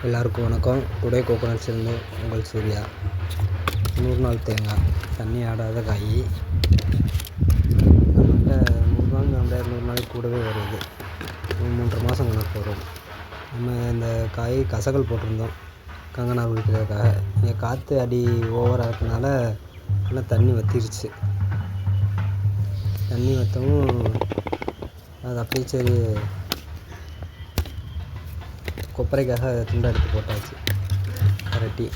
எல்லாருக்கும் வணக்கம். டுடே கோகோனட்ஸ்லேருந்து உங்கள் சூர்யா. 100 நாள் தேங்காய், தண்ணி ஆடாத காய். நம்மகிட்ட 100 நாள் 200 நாளைக்கு கூடவே வருது. 3 மாதம் கணக்கு வரும். நம்ம இந்த காய் கசகல் போட்டிருந்தோம் கங்கனார் குளிக்கிறதுக்காக. இங்கே காற்று அடி ஓவராக இருக்கனால எல்லாம் தண்ணி வற்றிருச்சு. தண்ணி வற்றவும் அது அப்படியே சரி கொப்பரைக்காக துண்டை எடுத்து போட்டாச்சு. கரட்டி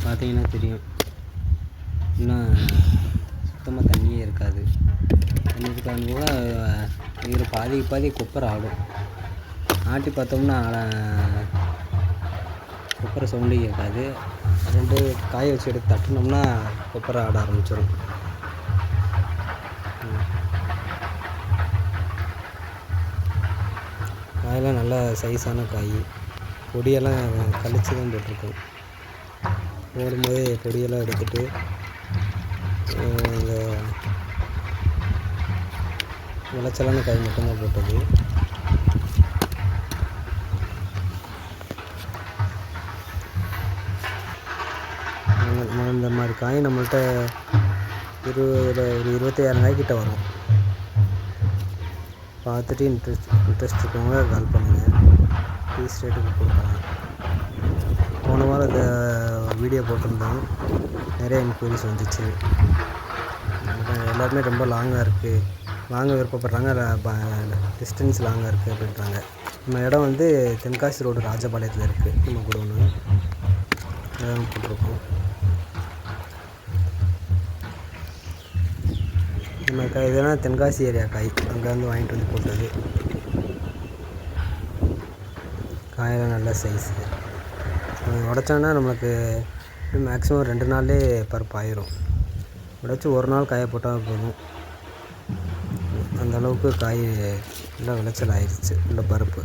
பார்த்தீங்கன்னா தெரியும், இன்னும் சுத்தமாக தண்ணியே இருக்காது. தண்ணி இருக்காது கூட இதில் பாதி கொப்பரை ஆடும். ஆட்டி பார்த்தோம்னா கொப்பரை சவுண்டே இருக்காது. 2 காய வச்சு எடுத்து தட்டினோம்னா கொப்பரை ஆட ஆரம்பிச்சிடும். காயெல்லாம் நல்ல சைஸான காய். பொடியெல்லாம் கழிச்சு தான் போட்டிருக்கோம். போடும்போது பொடியெல்லாம் எடுத்துகிட்டு இந்த விளைச்சலான காய் மட்டும்தான் போட்டது. இந்த மாதிரி காய் நம்மள்கிட்ட ஒரு 25,000 காய்கிட்ட வரும். பார்த்துட்டு இன்ட்ரெஸ்ட் இருக்கவங்க கால் பண்ணுங்கள். பீஸ் ரேட்டுக்கு கொடுக்கலாம். போன வாரம் இந்த வீடியோ போட்டிருந்தோம், நிறைய என்கொயரிஸ் வந்துச்சு. எல்லாருமே ரொம்ப லாங்காக இருக்குது, வாங்க விருப்பப்படுறாங்க, டிஸ்டன்ஸ் லாங்காக இருக்குது அப்படின்றாங்க. நம்ம இடம் வந்து தென்காசி ரோடு ராஜபாளையத்தில் இருக்குது. நம்ம குடோனு அதான் போட்டிருக்கோம். நம்ம இதெல்லாம் தென்காசி ஏரியா காய், அங்கேருந்து வாங்கிட்டு வந்து போட்டது. காயெல்லாம் நல்ல சைஸு. உடச்சோன்னா நம்மளுக்கு மேக்ஸிமம் 2 நாள்லேயே பருப்பு ஆயிரும். உடச்சி 1 நாள் காய போட்டால் போதும். அந்தளவுக்கு காய் நல்லா விளைச்சல் ஆயிடுச்சு. உள்ள பருப்பு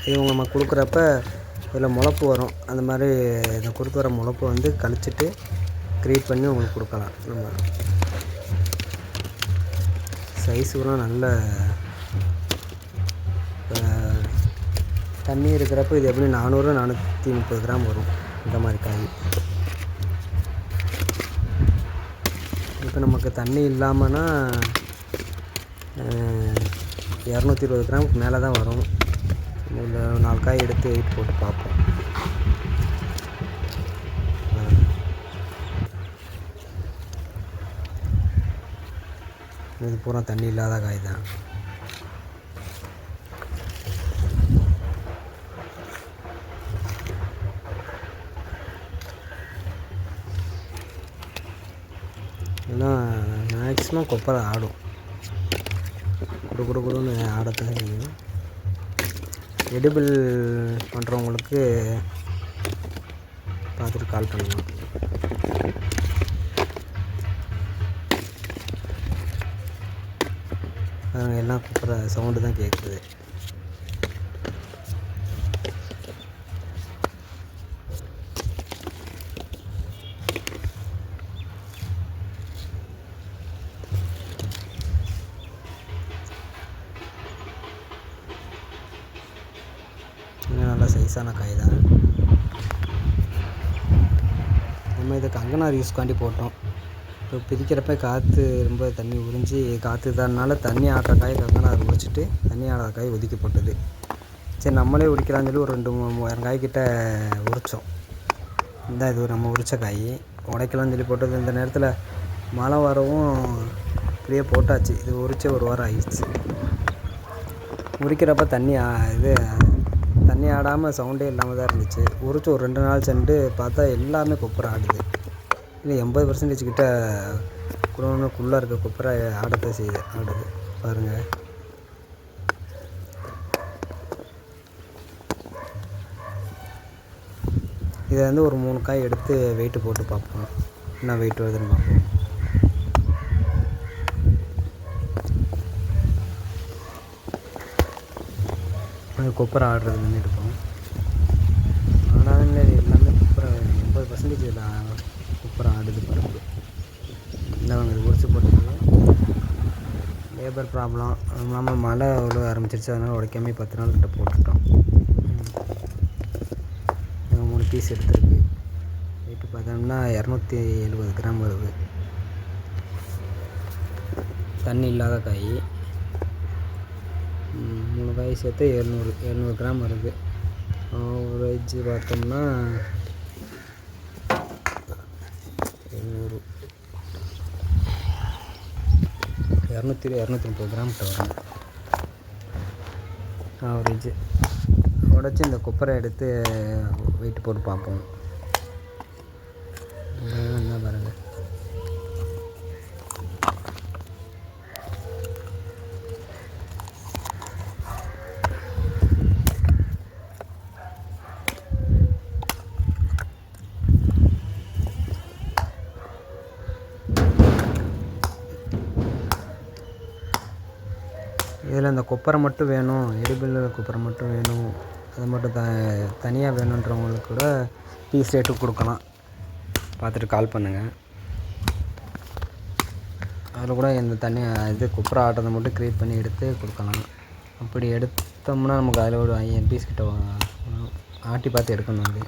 இது நம்ம கொடுக்குறப்ப இதில் முளப்பு வரும். அந்த மாதிரி இதை கொடுத்து வர முளப்பு வந்து கழிச்சிட்டு க்ரியேட் பண்ணி உங்களுக்கு கொடுக்கலாம். நம்ம சைஸுலாம் நல்ல தண்ணி இருக்கிறப்ப இது எப்படி 400-430 கிராம் வரும் இந்த மாதிரி காய். இப்போ நமக்கு தண்ணி இல்லாமன்னா 220 கிராமுக்கு மேலே தான் வரும். இந்த 4 காய் எடுத்து வெயிட் போட்டு பார்ப்போம். இது பூரா தண்ணி இல்லாத காய் தான். எல்லாம் மேக்ஸிமம் கொப்பரை ஆடும். குடுன்னு ஆடத்தான் செய்யும். எடிபிள் பண்ணுறவங்களுக்கு பார்த்துட்டு கால் பண்ணலாம். எல்லாம் கொப்பரை சவுண்டு தான் கேட்குது. நல்ல சைஸான காய் தான். நம்ம இதை கங்கனார் யூஸ்காண்டி போட்டோம். இப்போ பிரிக்கிறப்ப காற்று ரொம்ப தண்ணி உறிஞ்சி காற்று தரனால தண்ணி ஆடுற காய் கங்கனார் உரிச்சிட்டு தண்ணி ஆடாத காய் ஒதுக்கப்பட்டது. சரி நம்மளே உரிக்கலான்னு சொல்லி ஒரு 2-3 காய்கிட்ட உரித்தோம். இந்த இது நம்ம உரித்த காய் உடைக்கலான்னு சொல்லி போட்டது. இந்த நேரத்தில் மழை வரவும் இப்படியே போட்டாச்சு. இது உரிச்ச 1 வாரம் ஆயிடுச்சு. உரிக்கிறப்ப தண்ணி ஆடாமல் சவுண்டே இல்லாமல் தான் இருந்துச்சு. உரிச்சு ஒரு 2 நாள் சென்று பார்த்தா எல்லாமே கொப்பரை ஆடுது. இல்லை 80% கிட்ட குடோனுக்குள்ளே இருக்க கொப்பரை ஆடுது. பாருங்கள். இதை வந்து ஒரு 3 காய் எடுத்து வெயிட்டு போட்டு பார்ப்போம், என்ன வெயிட் வருதுன்னு பார்ப்போம். கொப்பரை ஆடுறது வந்து எடுப்போம். ஆடாதுன்னு எல்லாமே கொப்பரை 80% கொப்பரை ஆடுது பருப்பு. இது உரிச்சு போட்டது. லேபர் ப்ராப்ளம் அதுவும் இல்லாமல் மழை விழுக ஆரம்பிச்சிருச்சு, அதனால் உடைக்காமே 10 நாள் கிட்ட போட்டுட்டோம். 3 பீஸ் எடுத்துருக்கு. வெயிட்டு பார்த்தோம்னா 270 கிராம் வருது. தண்ணி இல்லாத காய். 3 காய் சேர்த்து 700 கிராம் வருது. ஆவரேஜ் பார்த்தோம்னா 230 கிராம் கிட்ட வரும் ஆவரேஜ். உடச்சி இந்த கொப்பரை எடுத்து வெயிட் போட்டு பார்ப்போம். என்ன பாருங்கள், இதில் இந்த கொப்பரை மட்டும் வேணும், எடிபிள் கொப்பரை மட்டும் வேணும், அது மட்டும் தனியாக வேணுன்றவங்களுக்கு கூட பீஸ் ரேட்டு கொடுக்கலாம். பார்த்துட்டு கால் பண்ணுங்கள். அதில் கூட இந்த இது கொப்பரை ஆட்டத்தை மட்டும் க்ரியேட் பண்ணி எடுத்து கொடுக்கலாம். அப்படி எடுத்தோம்னா நமக்கு அதில் ஒரு 5000 பீஸ் கிட்ட ஆட்டி பார்த்து எடுக்கணும்.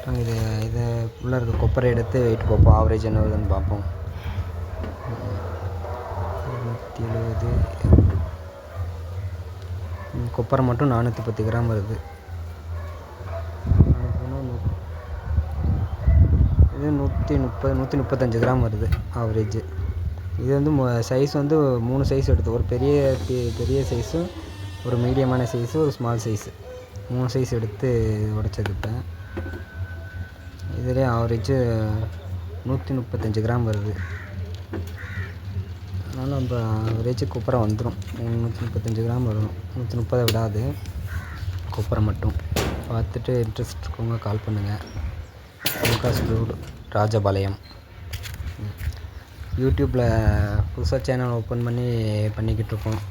அது இதை உள்ளே இருக்க கொப்பரை எடுத்து வெயிட் பார்ப்போம், ஆவரேஜ் என்ன வருதுன்னு பார்ப்போம். 270 கொப்பரை மட்டும் 410 கிராம் வருது. இது 135 கிராம் வருது ஆவரேஜ். இது வந்து சைஸ் வந்து 3 சைஸ் எடுத்து, ஒரு பெரிய சைஸும், ஒரு மீடியமான சைஸு, ஒரு ஸ்மால் சைஸு, 3 சைஸ் எடுத்து உடைச்சதுப்பேன். இதிலே ஆவரேஜ் 135 கிராம் வருது. அதனால் நம்ம ஆவரேஜ் கொப்பரை வந்துடும், 135 கிராம் வரும். 130 விடாது கொப்பரை மட்டும். பார்த்துட்டு இன்ட்ரெஸ்ட் இருக்கவங்க கால் பண்ணுங்கள். Lucas fruit, Rajapalayam. யூடியூப்பில் புதுசாக சேனல் ஓப்பன் பண்ணிக்கிட்டுருக்கோம்.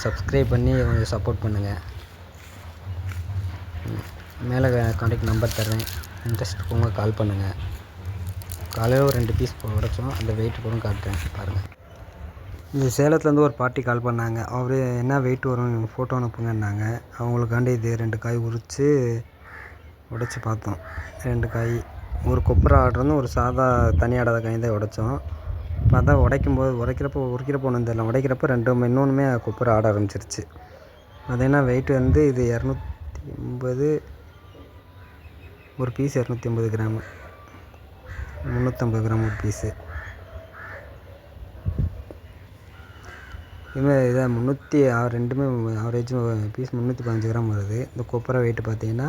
சப்ஸ்கிரைப் பண்ணி கொஞ்சம் சப்போர்ட் பண்ணுங்கள். மேலே கான்டாக்ட் நம்பர் தர்றேன், இன்ட்ரெஸ்ட் இருக்கவங்க கால் பண்ணுங்கள். காலையில் ஒரு 2 பீஸ் உடைச்சோம், அந்த வெயிட் கூட காட்டுறேன் பாருங்கள். இந்த சேலத்துலேருந்து ஒரு பார்ட்டி கால் பண்ணாங்க. அவர் என்ன வெயிட் வரும் ஃபோட்டோ அனுப்புங்கன்னாங்க. அவங்களுக்காண்டி இது 2 காய் உரித்து உடைச்சி பார்த்தோம். 2 காய், ஒரு கொப்பரை ஆடுறது, ஒரு சாதா தனி ஆடாத காய் தான் உடைச்சோம். பார்த்தா உரிக்கிறப்போ ஒன்றும் தெரியல, உடைக்கிறப்ப இன்னொன்றுமே கொப்பரை ஆட ஆரம்பிச்சிருச்சு. பார்த்தீங்கன்னா வெயிட் வந்து இது 280, ஒரு பீஸ் 280 கிராமு, 350 கிராம் ஒரு பீஸு. இதுமாதிரி இதான் ரெண்டுமே ஆவரேஜ் பீஸ் 315 கிராம் வருது. இந்த கொப்பரை வெயிட்டு பார்த்தீங்கன்னா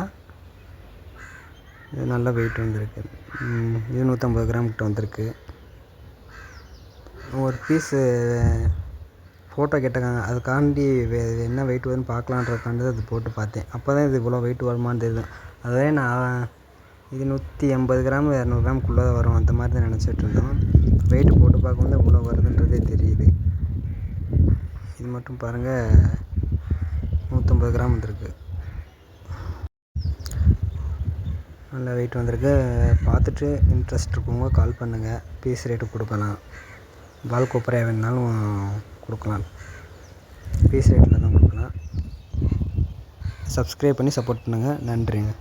இது நல்ல வெயிட் வந்திருக்கு. இது 150 கிராம் கிட்ட வந்திருக்கு. ஒரு பீஸு ஃபோட்டோ கேட்டிருக்காங்க, அதுக்காண்டி என்ன வெயிட் வருதுன்னு பார்க்கலான்றதுக்காண்டி அது போட்டு பார்த்தேன். அப்போ தான் இது இவ்வளோ வெயிட் வருமானு தெரியும். அதே நான் இது 180 கிராம் 200 கிராமுக்குள்ளே வரும் அந்த மாதிரி தான் நினச்சிட்டு இருந்தோம். வெயிட்டு போட்டு பார்க்கும்போது இவ்வளோ வருதுன்றதே தெரியுது. இது மட்டும் பாருங்கள், 150 கிராம் வந்திருக்கு. நல்ல வெயிட் வந்திருக்கு. பார்த்துட்டு இன்ட்ரெஸ்ட் இருக்கவங்க கால் பண்ணுங்கள், பீஸ் ரேட்டு கொடுக்கலாம். பால் கொப்பரையா வேணுனாலும் கொடுக்கலாம், பீஸ் ரேட்டில் தான் கொடுக்கலாம். சப்ஸ்கிரைப் பண்ணி சப்போர்ட் பண்ணுங்கள். நன்றிங்க.